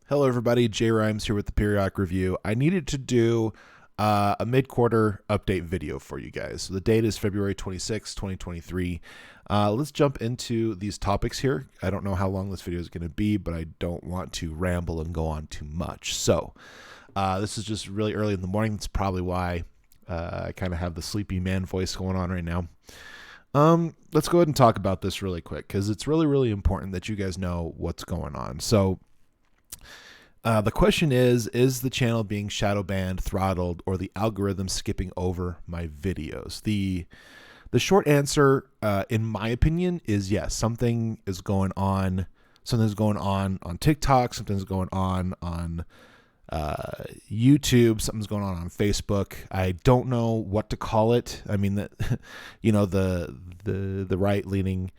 Hello, everybody. Jay Rhymes here with the Periodic Review. I needed to do a mid-quarter update video for you guys. So the date is February 26, 2023. Let's jump into these topics here. I don't know how long this video is going to be, but I don't want to ramble and go on too much. So this is just really early in the morning. That's probably why I kind of have the sleepy man voice going on right now. Let's go ahead and talk about this really quick because it's really, really important that you guys know what's going on. So the question is the channel being shadow banned, throttled, or the algorithm skipping over my videos? The short answer, in my opinion, is yes. Something is going on. Something's going on TikTok. Something's going on YouTube. Something's going on Facebook. I don't know what to call it. I mean, that the right leaning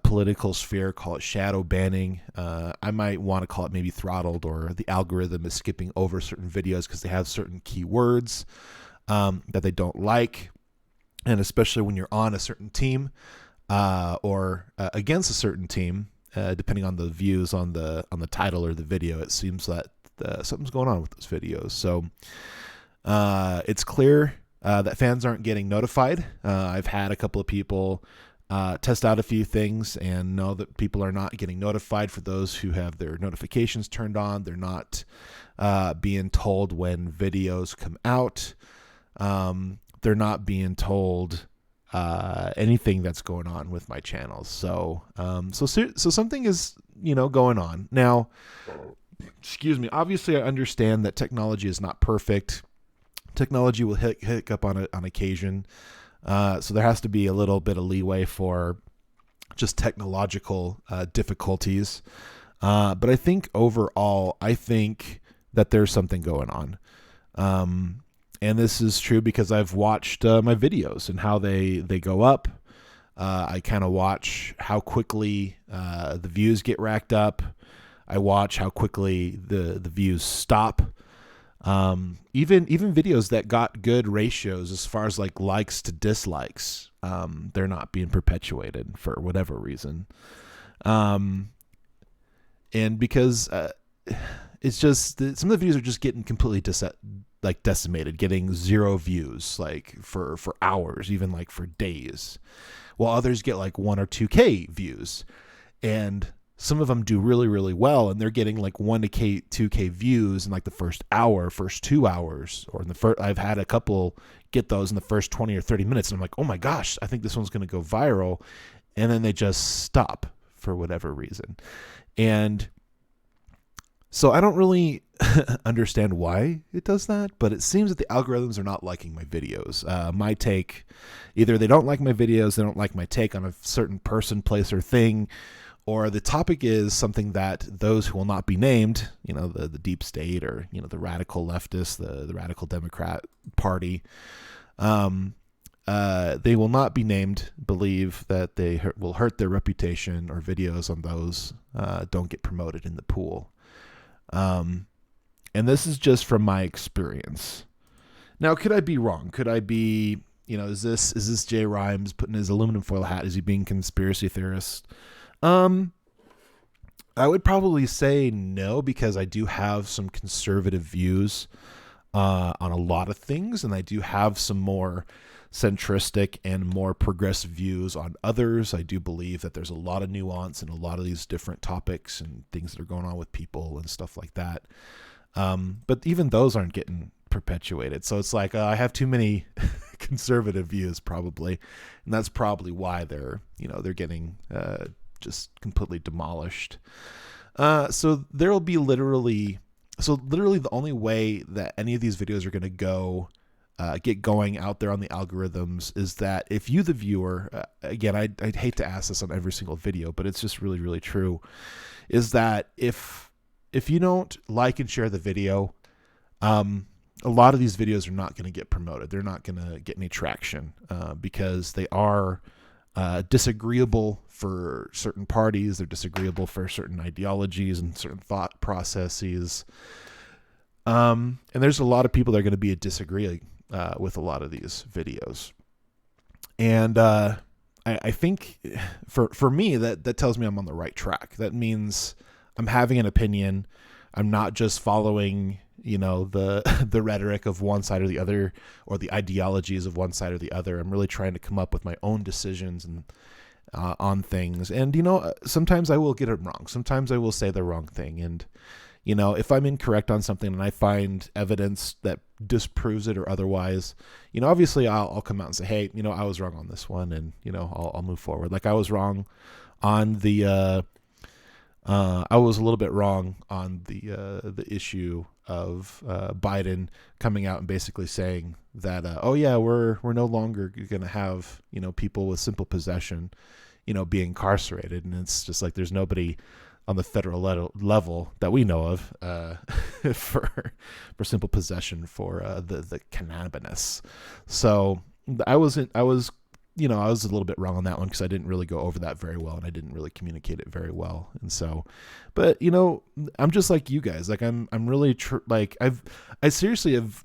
political sphere call it shadow banning. I might want to call it maybe throttled, or the algorithm is skipping over certain videos because they have certain keywords that they don't like, and especially when you're on a certain team or against a certain team, depending on the views on the title or the video, it seems that something's going on with those videos. So it's clear that fans aren't getting notified. I've had a couple of people test out a few things and know that people are not getting notified. For those who have their notifications turned on, they're not being told when videos come out. They're not being told anything that's going on with my channels. So something is going on now. Excuse me. Obviously, I understand that technology is not perfect. Technology will hiccup on occasion. So there has to be a little bit of leeway for just technological difficulties. But I think overall, that there's something going on. And this is true because I've watched my videos and how they go up. I kind of watch how quickly the views get racked up. I watch how quickly the views stop. Even videos that got good ratios as far as like likes to dislikes, they're not being perpetuated for whatever reason. And because it's just some of the videos are just getting completely decimated, getting 0 views like for hours, even like for days, while others get like 1 or 2K views. And some of them do really, really well, and they're getting like 1K, 2K views in like the first hour, first 2 hours, or in the first. I've had a couple get those in the first 20 or 30 minutes, and I'm like, oh my gosh, I think this one's going to go viral, and then they just stop for whatever reason. And so I don't really understand why it does that, but it seems that the algorithms are not liking my videos. My take, either they don't like my videos, they don't like my take on a certain person, place, or thing, or the topic is something that those who will not be named, the deep state, or, the radical leftists, the radical Democrat party, they will not be named, believe that they will hurt their reputation, or videos on those don't get promoted in the pool. And this is just from my experience. Now, could I be wrong? Could I be, is this Jay Rhymes putting his aluminum foil hat? Is he being conspiracy theorist? I would probably say no, because I do have some conservative views on a lot of things, and I do have some more centristic and more progressive views on others. I do believe that there's a lot of nuance in a lot of these different topics and things that are going on with people and stuff like that. But even those aren't getting perpetuated. So it's like I have too many conservative views probably, and that's probably why they're getting just completely demolished. So there'll be literally the only way that any of these videos are going to get going out there on the algorithms is that if you, the viewer, again, I'd hate to ask this on every single video, but it's just really, really true, is that if you don't like and share the video, a lot of these videos are not going to get promoted. They're not going to get any traction because they are disagreeable for certain parties. They're disagreeable for certain ideologies and certain thought processes. And there's a lot of people that are going to be disagreeing with a lot of these videos. And I think for me, that tells me I'm on the right track. That means I'm having an opinion. I'm not just following, the rhetoric of one side or the other, or the ideologies of one side or the other. I'm really trying to come up with my own decisions and on things. And, sometimes I will get it wrong. Sometimes I will say the wrong thing. And, if I'm incorrect on something and I find evidence that disproves it or otherwise, obviously I'll come out and say, hey, I was wrong on this one, and, I'll move forward. Like I was wrong on the, I was a little bit wrong on the issue of Biden coming out and basically saying that, oh yeah, we're no longer going to have, people with simple possession, be incarcerated. And it's just like, there's nobody on the federal level that we know of for simple possession for the cannabis. So I was a little bit wrong on that one because I didn't really go over that very well and I didn't really communicate it very well. And so, but I'm just like you guys. Like I'm really I seriously have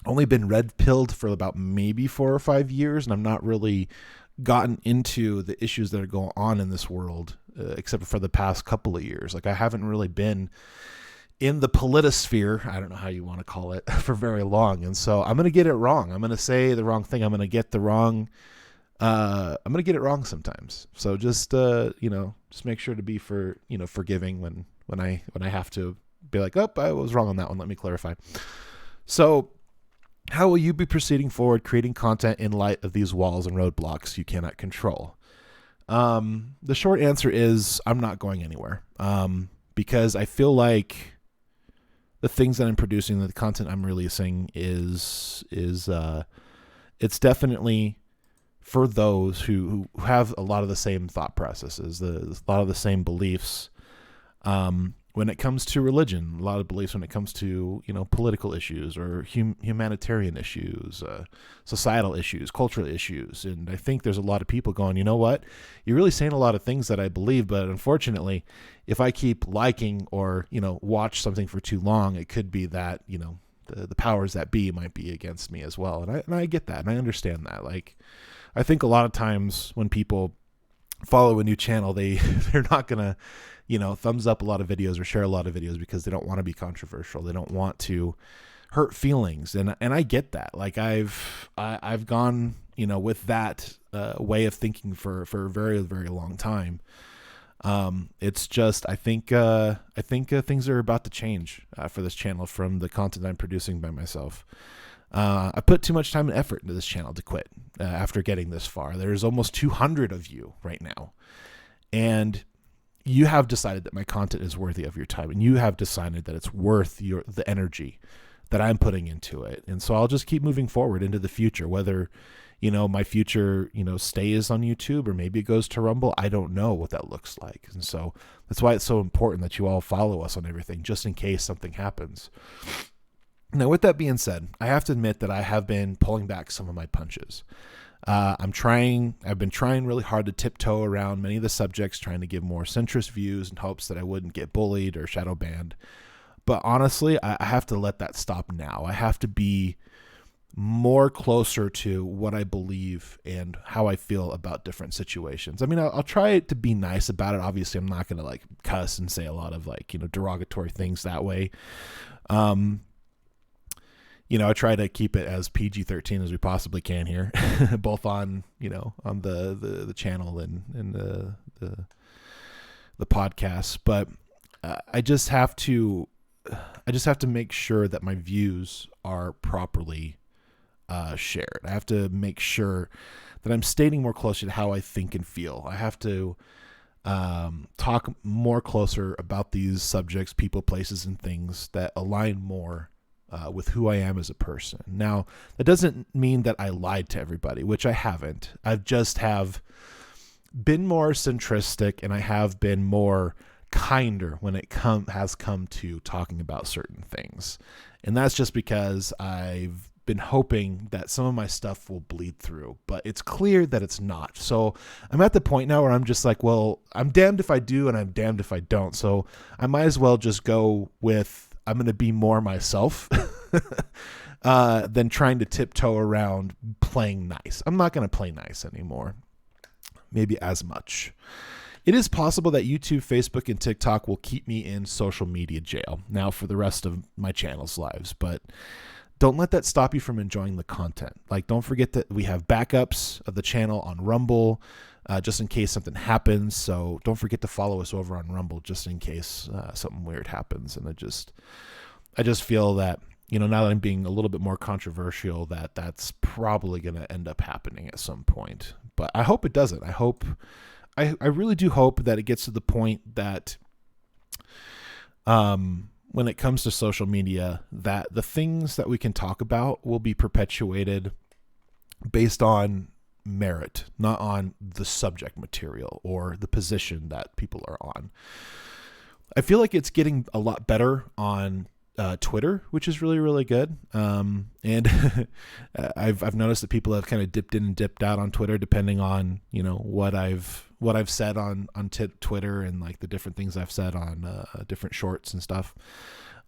only been red pilled for about maybe 4 or 5 years, and I'm not really gotten into the issues that are going on in this world except for the past couple of years. Like I haven't really been in the politosphere, I don't know how you want to call it, for very long. And so I'm going to get it wrong. I'm going to say the wrong thing. I'm going to get the wrong, I'm going to get it wrong sometimes. So just make sure to be forgiving when I have to be like, oh, I was wrong on that one. Let me clarify. So how will you be proceeding forward, creating content in light of these walls and roadblocks you cannot control? The short answer is I'm not going anywhere. Because I feel like the things that I'm producing, the content I'm releasing is it's definitely for those who have a lot of the same thought processes, a lot of the same beliefs. When it comes to religion, a lot of beliefs when it comes to, political issues or humanitarian issues, societal issues, cultural issues. And I think there's a lot of people going, you know what, you're really saying a lot of things that I believe, but unfortunately, if I keep liking or, watch something for too long, it could be that, the powers that be might be against me as well. And I get that. And I understand that. Like, I think a lot of times when people follow a new channel, they're not going to, thumbs up a lot of videos or share a lot of videos because they don't want to be controversial. They don't want to hurt feelings. And I get that. Like I've gone, with that way of thinking for a very, very long time. It's just, I think things are about to change for this channel from the content I'm producing by myself. I put too much time and effort into this channel to quit after getting this far. There's almost 200 of you right now. And you have decided that my content is worthy of your time, and you have decided that it's worth the energy that I'm putting into it. And so I'll just keep moving forward into the future, whether, my future, stays on YouTube or maybe it goes to Rumble. I don't know what that looks like. And so that's why it's so important that you all follow us on everything, just in case something happens. Now, with that being said, I have to admit that I have been pulling back some of my punches. I've been trying really hard to tiptoe around many of the subjects, trying to give more centrist views in hopes that I wouldn't get bullied or shadow banned. But honestly, I have to let that stop now. I have to be more closer to what I believe and how I feel about different situations. I mean, I'll try to be nice about it. Obviously, I'm not going to like cuss and say a lot of derogatory things that way. I try to keep it as PG-13 as we possibly can here, both on, on the channel and the podcast. But I just have to make sure that my views are properly shared. I have to make sure that I'm stating more closely to how I think and feel. I have to talk more closer about these subjects, people, places, and things that align more with who I am as a person. Now, that doesn't mean that I lied to everybody, which I haven't. I just have been more centristic, and I have been more kinder when it has come to talking about certain things. And that's just because I've been hoping that some of my stuff will bleed through, but it's clear that it's not. So I'm at the point now where I'm just like, well, I'm damned if I do and I'm damned if I don't. So I might as well just go with, I'm going to be more myself than trying to tiptoe around playing nice. I'm not going to play nice anymore. Maybe as much. it is possible that YouTube, Facebook, and TikTok will keep me in social media jail now for the rest of my channel's lives. But don't let that stop you from enjoying the content. Like, don't forget that we have backups of the channel on Rumble, just in case something happens. So don't forget to follow us over on Rumble just in case something weird happens. And I just feel that, now that I'm being a little bit more controversial, that's probably going to end up happening at some point. But I hope it doesn't. I really do hope that it gets to the point that when it comes to social media, that the things that we can talk about will be perpetuated based on merit, not on the subject material or the position that people are on. I feel like it's getting a lot better on Twitter, which is really, really good. And I've noticed that people have kind of dipped in and dipped out on Twitter depending on, what I've said on Twitter and like the different things I've said on different shorts and stuff.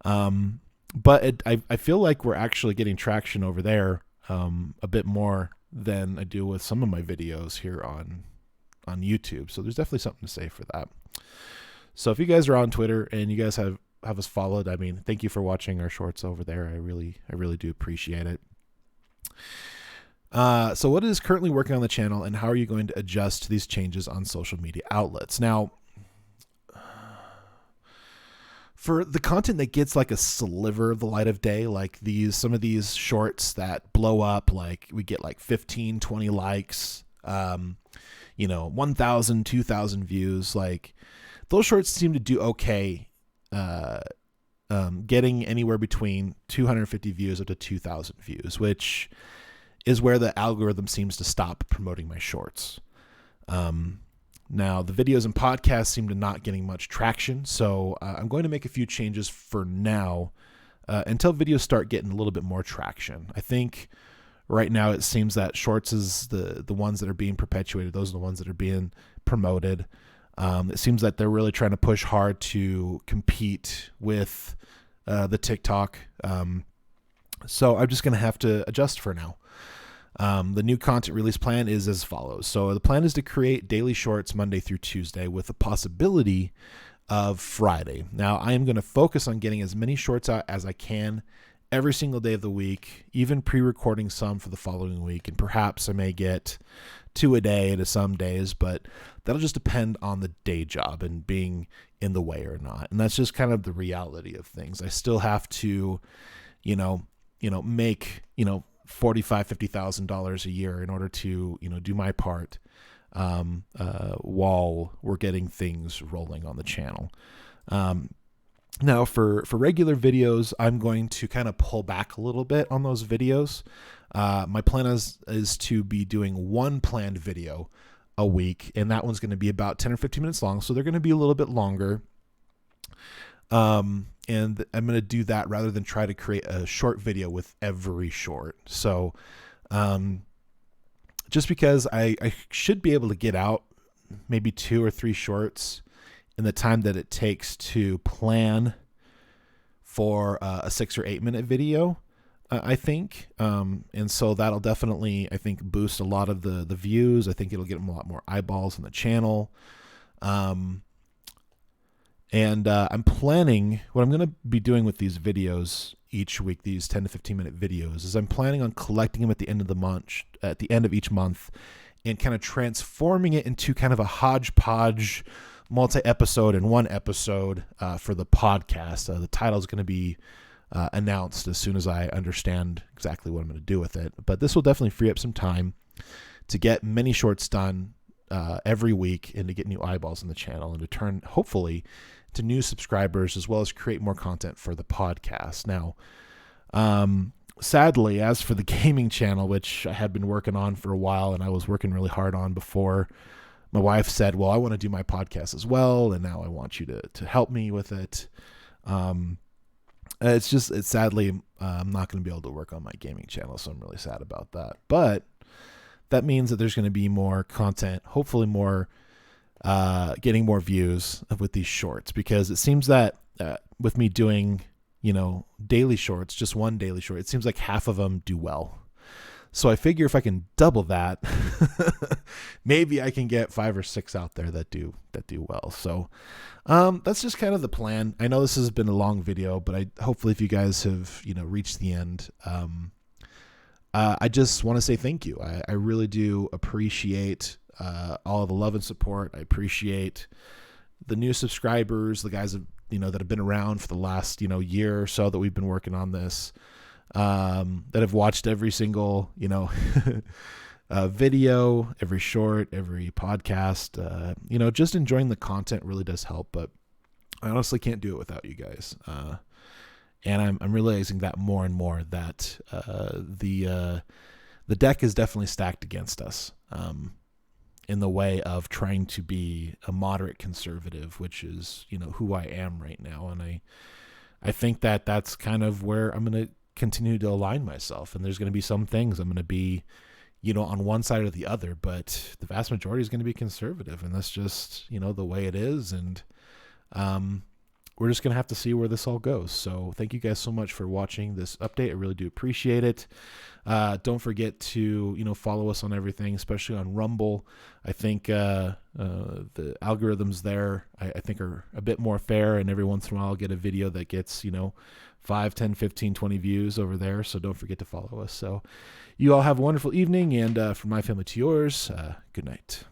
But I feel like we're actually getting traction over there a bit more than I do with some of my videos here on YouTube. So there's definitely something to say for that. So if you guys are on Twitter and you guys have us followed, I mean, thank you for watching our shorts over there. I really do appreciate it. So what is currently working on the channel, and how are you going to adjust to these changes on social media outlets? Now, for the content that gets like a sliver of the light of day, like some of these shorts that blow up, like we get like 15, 20 likes, 1,000, 2,000 views, like those shorts seem to do okay. Getting anywhere between 250 views up to 2,000 views, which is where the algorithm seems to stop promoting my shorts. Now, the videos and podcasts seem to not getting much traction, so I'm going to make a few changes for now until videos start getting a little bit more traction. I think right now it seems that shorts is the ones that are being perpetuated. Those are the ones that are being promoted. It seems that they're really trying to push hard to compete with the TikTok. So I'm just going to have to adjust for now. The new content release plan is as follows. So the plan is to create daily shorts Monday through Tuesday with the possibility of Friday. Now, I am going to focus on getting as many shorts out as I can every single day of the week, even pre-recording some for the following week. And perhaps I may get 2 a day to some days, but that'll just depend on the day job and being in the way or not. And that's just kind of the reality of things. I still have to, make, $45,000-$50,000 a year in order to, do my part while we're getting things rolling on the channel. Now for regular videos, I'm going to kind of pull back a little bit on those videos. My plan is to be doing one planned video a week, and that one's going to be about 10 or 15 minutes long. So they're going to be a little bit longer. And I'm going to do that rather than try to create a short video with every short. So, just because I should be able to get out maybe 2 or 3 shorts in the time that it takes to plan for a 6 or 8 minute video, I think. And so that'll definitely, I think, boost a lot of the views. I think it'll get them a lot more eyeballs on the channel. And I'm planning, what I'm going to be doing with these videos each week, these 10 to 15 minute videos, is I'm planning on collecting them at the end of each month, and kind of transforming it into kind of a hodgepodge multi-episode in one episode for the podcast. The title is going to be announced as soon as I understand exactly what I'm going to do with it. But this will definitely free up some time to get many shorts done every week, and to get new eyeballs on the channel, and to turn, hopefully, to new subscribers, as well as create more content for the podcast. Now, sadly, as for the gaming channel, which I had been working on for a while and I was working really hard on before, my wife said, well, I want to do my podcast as well, and now I want you to help me with it. It's sadly, I'm not going to be able to work on my gaming channel, so I'm really sad about that. But that means that there's going to be more content, hopefully more, getting more views with these shorts, because it seems that with me doing, daily shorts, just one daily short, it seems like half of them do well. So I figure if I can double that, maybe I can get 5 or 6 out there that do well. So that's just kind of the plan. I know this has been a long video, but hopefully if you guys have reached the end, I just want to say thank you. I really do appreciate all the love and support. I appreciate the new subscribers, the guys that have been around for the last year or so that we've been working on this, that have watched every single video, every short, every podcast. Just enjoying the content really does help, but I honestly can't do it without you guys. And I'm realizing that more and more that the deck is definitely stacked against us, in the way of trying to be a moderate conservative, which is who I am right now. And I think that that's kind of where I'm going to continue to align myself. And there's going to be some things I'm going to be on one side or the other, but the vast majority is going to be conservative, and that's just the way it is. And we're just going to have to see where this all goes. So thank you guys so much for watching this update. I really do appreciate it. Don't forget to, follow us on everything, especially on Rumble. I think the algorithms there, I think, are a bit more fair, and every once in a while I'll get a video that gets, 5, 10, 15, 20 views over there. So don't forget to follow us. So you all have a wonderful evening, and from my family to yours, good night.